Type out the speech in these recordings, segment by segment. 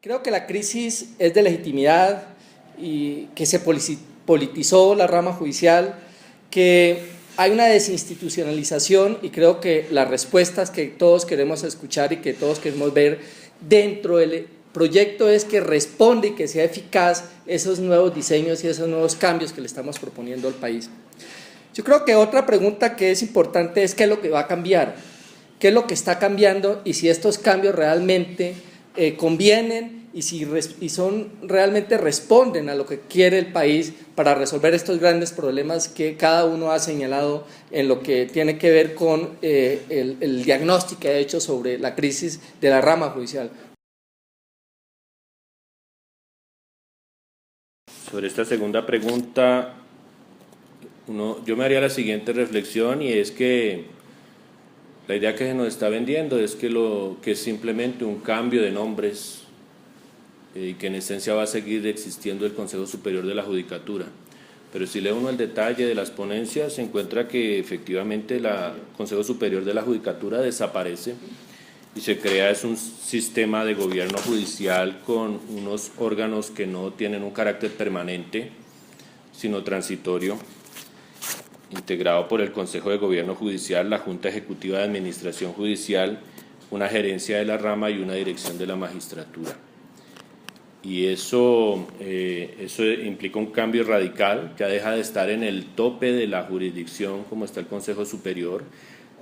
Creo que la crisis es de legitimidad y que se politizó la rama judicial, que hay una desinstitucionalización y creo que las respuestas que todos queremos escuchar y que todos queremos ver dentro del proyecto es que responde y que sea eficaz esos nuevos diseños y esos nuevos cambios que le estamos proponiendo al país. Yo creo que otra pregunta que es importante es qué es lo que va a cambiar, qué es lo que está cambiando y si estos cambios realmente convienen y si realmente responden a lo que quiere el país para resolver estos grandes problemas que cada uno ha señalado en lo que tiene que ver con el diagnóstico que ha hecho sobre la crisis de la rama judicial. Sobre esta segunda pregunta, yo me haría la siguiente reflexión, y es que la idea que se nos está vendiendo es que es simplemente un cambio de nombres y que en esencia va a seguir existiendo el Consejo Superior de la Judicatura. Pero si lee uno el detalle de las ponencias, se encuentra que efectivamente el Consejo Superior de la Judicatura desaparece y se crea un sistema de gobierno judicial con unos órganos que no tienen un carácter permanente, sino transitorio, integrado por el Consejo de Gobierno Judicial, la Junta Ejecutiva de Administración Judicial, una gerencia de la rama y una dirección de la magistratura. Y eso implica un cambio radical, ya deja de estar en el tope de la jurisdicción como está el Consejo Superior,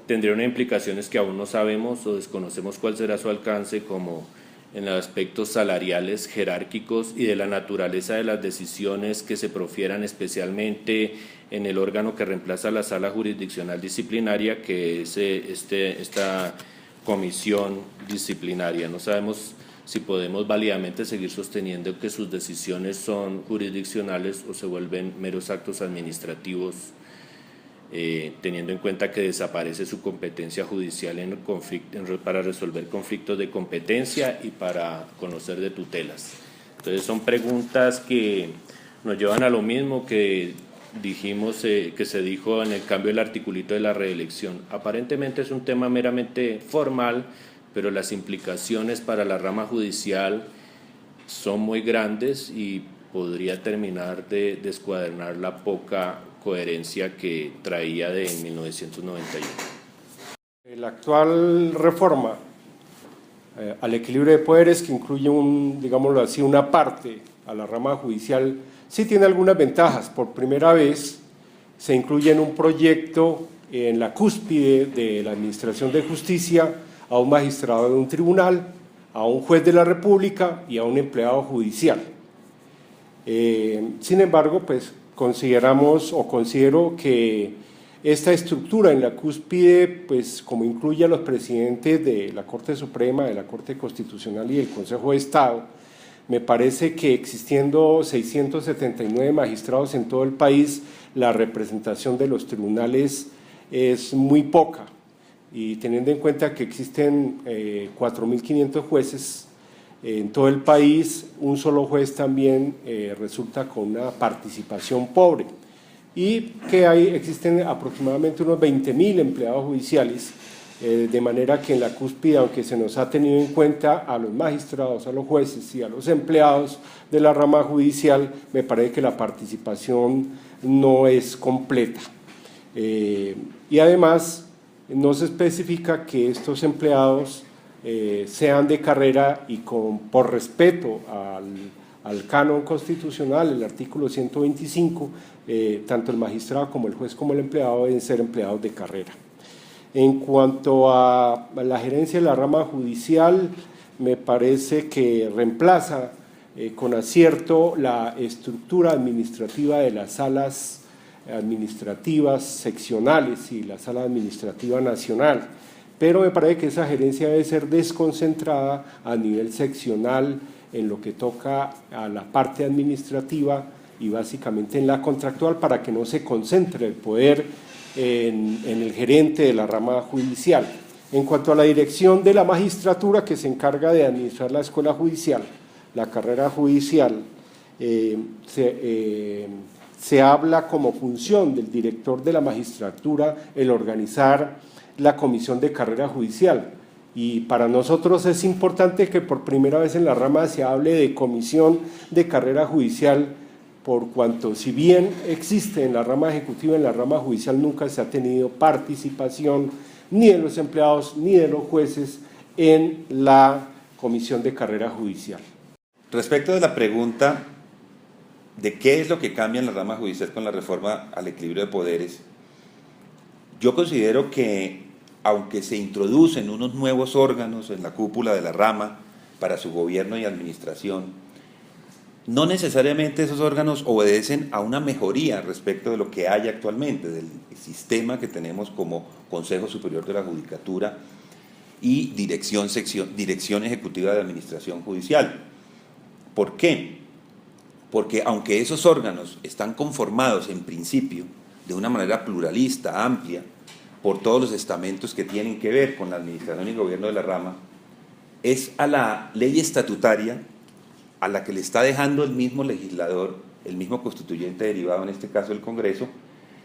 tendría unas implicaciones que aún no sabemos o desconocemos cuál será su alcance, como en los aspectos salariales, jerárquicos y de la naturaleza de las decisiones que se profieran, especialmente en el órgano que reemplaza la Sala Jurisdiccional Disciplinaria, que es esta comisión disciplinaria. No sabemos si podemos válidamente seguir sosteniendo que sus decisiones son jurisdiccionales o se vuelven meros actos administrativos, teniendo en cuenta que desaparece su competencia judicial para resolver conflictos de competencia y para conocer de tutelas. Entonces son preguntas que nos llevan a lo mismo que dijimos, que se dijo en el cambio del articulito de la reelección. Aparentemente es un tema meramente formal, pero las implicaciones para la rama judicial son muy grandes y podría terminar de descuadernar la poca coherencia que traía de 1991. La actual reforma al equilibrio de poderes, que incluye digámoslo así, una parte a la rama judicial, sí tiene algunas ventajas. Por primera vez se incluye en un proyecto en la cúspide de la Administración de Justicia a un magistrado de un tribunal, a un juez de la República y a un empleado judicial. Sin embargo, pues considero que esta estructura en la cúspide, pues como incluye a los presidentes de la Corte Suprema, de la Corte Constitucional y del Consejo de Estado, me parece que existiendo 679 magistrados en todo el país, la representación de los tribunales es muy poca, y teniendo en cuenta que existen 4.500 jueces en todo el país, un solo juez también resulta con una participación pobre, y que existen aproximadamente unos 20.000 empleados judiciales, de manera que en la cúspide, aunque se nos ha tenido en cuenta a los magistrados, a los jueces y a los empleados de la rama judicial, me parece que la participación no es completa. Y además no se especifica que estos empleados sean de carrera y por respeto al canon constitucional, el artículo 125, tanto el magistrado como el juez como el empleado deben ser empleados de carrera. En cuanto a la gerencia de la rama judicial, me parece que reemplaza con acierto la estructura administrativa de las salas administrativas seccionales y la sala administrativa nacional, pero me parece que esa gerencia debe ser desconcentrada a nivel seccional en lo que toca a la parte administrativa y básicamente en la contractual, para que no se concentre el poder en el gerente de la rama judicial. En cuanto a la dirección de la magistratura, que se encarga de administrar la escuela judicial, la carrera judicial, se habla como función del director de la magistratura el organizar la comisión de carrera judicial, Y para nosotros es importante que por primera vez en la rama se hable de comisión de carrera judicial, por cuanto si bien existe en la rama ejecutiva, en la rama judicial nunca se ha tenido participación ni de los empleados ni de los jueces en la comisión de carrera judicial. Respecto de la pregunta de qué es lo que cambia en la rama judicial con la reforma al equilibrio de poderes, yo considero que aunque se introducen unos nuevos órganos en la cúpula de la rama para su gobierno y administración, no necesariamente esos órganos obedecen a una mejoría respecto de lo que hay actualmente, del sistema que tenemos como Consejo Superior de la Judicatura y Dirección Ejecutiva de Administración Judicial. ¿Por qué? Porque aunque esos órganos están conformados en principio de una manera pluralista, amplia, por todos los estamentos que tienen que ver con la administración y gobierno de la rama, es a la ley estatutaria a la que le está dejando el mismo legislador, el mismo constituyente derivado, en este caso el Congreso,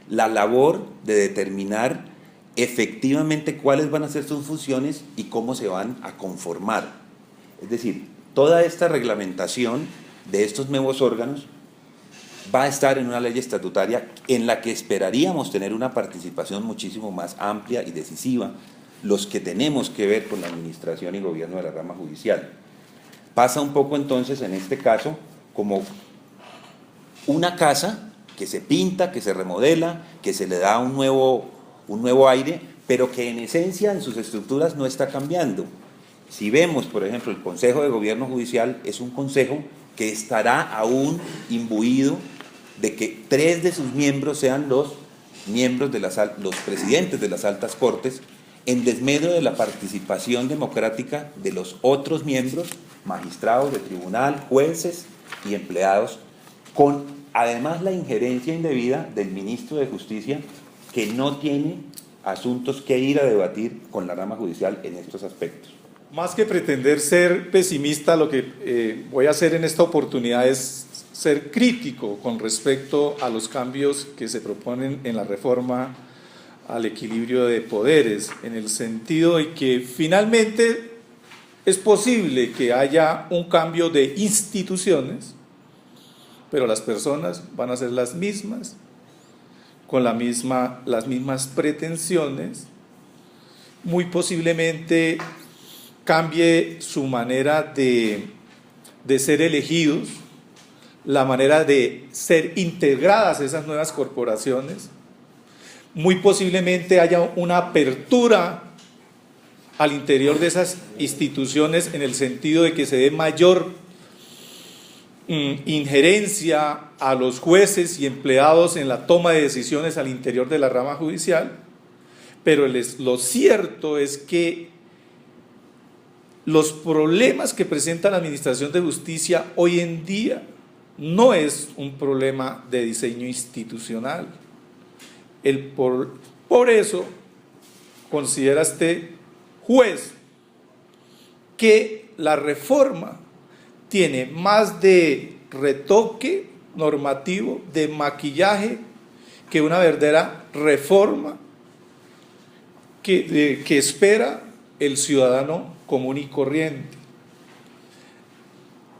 la labor de determinar efectivamente cuáles van a ser sus funciones y cómo se van a conformar. Es decir, toda esta reglamentación de estos nuevos órganos va a estar en una ley estatutaria en la que esperaríamos tener una participación muchísimo más amplia y decisiva, los que tenemos que ver con la administración y gobierno de la rama judicial. Pasa un poco entonces en este caso como una casa que se pinta, que se remodela, que se le da un nuevo aire, pero que en esencia en sus estructuras no está cambiando. Si vemos, por ejemplo, el Consejo de Gobierno Judicial es un consejo que estará aún imbuido de que 3 de sus miembros sean los presidentes de las altas cortes, en desmedro de la participación democrática de los otros miembros, magistrados de tribunal, jueces y empleados, con además la injerencia indebida del ministro de Justicia, que no tiene asuntos que ir a debatir con la rama judicial en estos aspectos. Más que pretender ser pesimista, lo que voy a hacer en esta oportunidad es ser crítico con respecto a los cambios que se proponen en la reforma al equilibrio de poderes, en el sentido de que finalmente es posible que haya un cambio de instituciones, pero las personas van a ser las mismas, con las mismas pretensiones. Muy posiblemente cambie su manera de ser elegidos, la manera de ser integradas esas nuevas corporaciones. Muy posiblemente haya una apertura al interior de esas instituciones en el sentido de que se dé mayor injerencia a los jueces y empleados en la toma de decisiones al interior de la rama judicial, pero lo cierto es que los problemas que presenta la Administración de Justicia hoy en día no es un problema de diseño institucional. Por eso considera este juez que la reforma tiene más de retoque normativo, de maquillaje, que una verdadera reforma que espera el ciudadano común y corriente.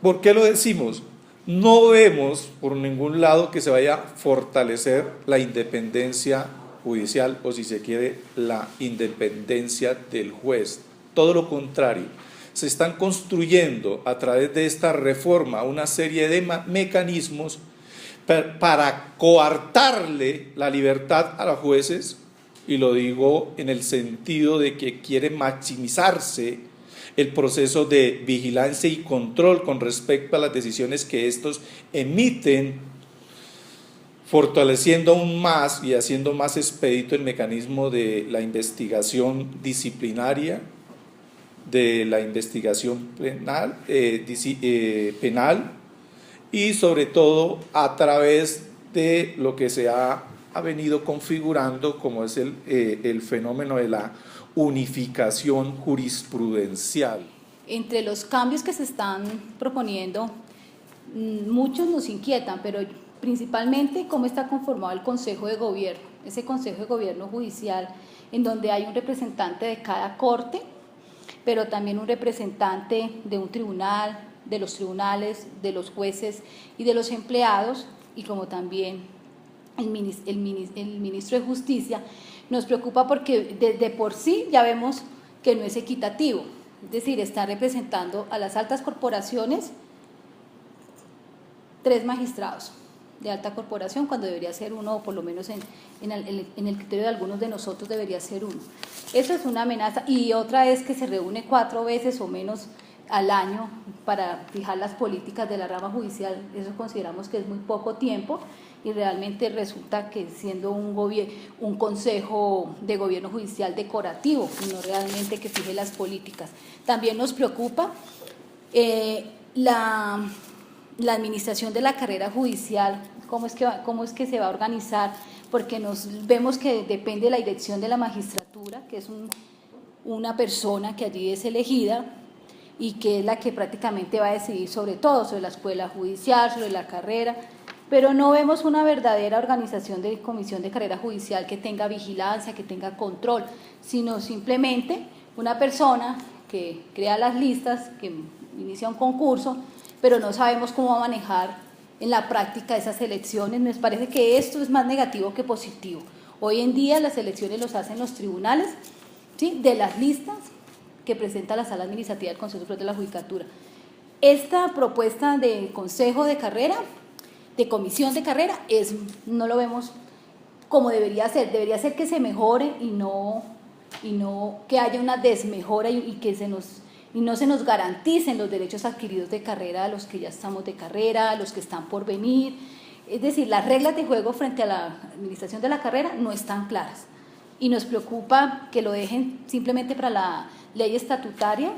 ¿Por qué lo decimos? No vemos por ningún lado que se vaya a fortalecer la independencia judicial o, si se quiere, la independencia del juez. Todo lo contrario, se están construyendo a través de esta reforma una serie de mecanismos para coartarle la libertad a los jueces, y lo digo en el sentido de que quiere maximizarse el proceso de vigilancia y control con respecto a las decisiones que estos emiten, fortaleciendo aún más y haciendo más expedito el mecanismo de la investigación disciplinaria, de la investigación penal y sobre todo a través de lo que se ha venido configurando como es el fenómeno de la unificación jurisprudencial. Entre los cambios que se están proponiendo, muchos nos inquietan, pero principalmente cómo está conformado el Consejo de Gobierno, ese Consejo de Gobierno Judicial en donde hay un representante de cada corte, pero también un representante de un tribunal, de los tribunales, de los jueces y de los empleados, y como también el ministro de Justicia. Nos preocupa porque de por sí ya vemos que no es equitativo, es decir, está representando a las altas corporaciones 3 magistrados de alta corporación, cuando debería ser uno, o por lo menos en el criterio de algunos de nosotros debería ser uno. Eso es una amenaza, y otra es que se reúne 4 veces o menos al año para fijar las políticas de la rama judicial. Eso consideramos que es muy poco tiempo, y realmente resulta que siendo un consejo de gobierno judicial decorativo, y no realmente que fije las políticas. También nos preocupa la administración de la carrera judicial, cómo es que se va a organizar, porque vemos que depende de la dirección de la magistratura, que es una persona que allí es elegida y que es la que prácticamente va a decidir sobre todo, sobre la escuela judicial, sobre la carrera, pero no vemos una verdadera organización de comisión de carrera judicial que tenga vigilancia, que tenga control, sino simplemente una persona que crea las listas, que inicia un concurso, pero no sabemos cómo va a manejar en la práctica esas elecciones. Me parece que esto es más negativo que positivo. Hoy en día las elecciones los hacen los tribunales, ¿sí?, de las listas que presenta la Sala Administrativa del Consejo Superior de la Judicatura. Esta propuesta de consejo de carrera, de comisión de carrera, no lo vemos como debería ser. Debería ser que se mejore y no que haya una desmejora y no se nos garanticen los derechos adquiridos de carrera a los que ya estamos de carrera, a los que están por venir. Es decir, las reglas de juego frente a la administración de la carrera no están claras, y nos preocupa que lo dejen simplemente para la ley estatutaria,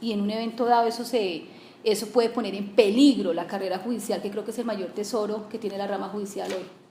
y en un evento dado eso puede poner en peligro la carrera judicial, que creo que es el mayor tesoro que tiene la rama judicial hoy.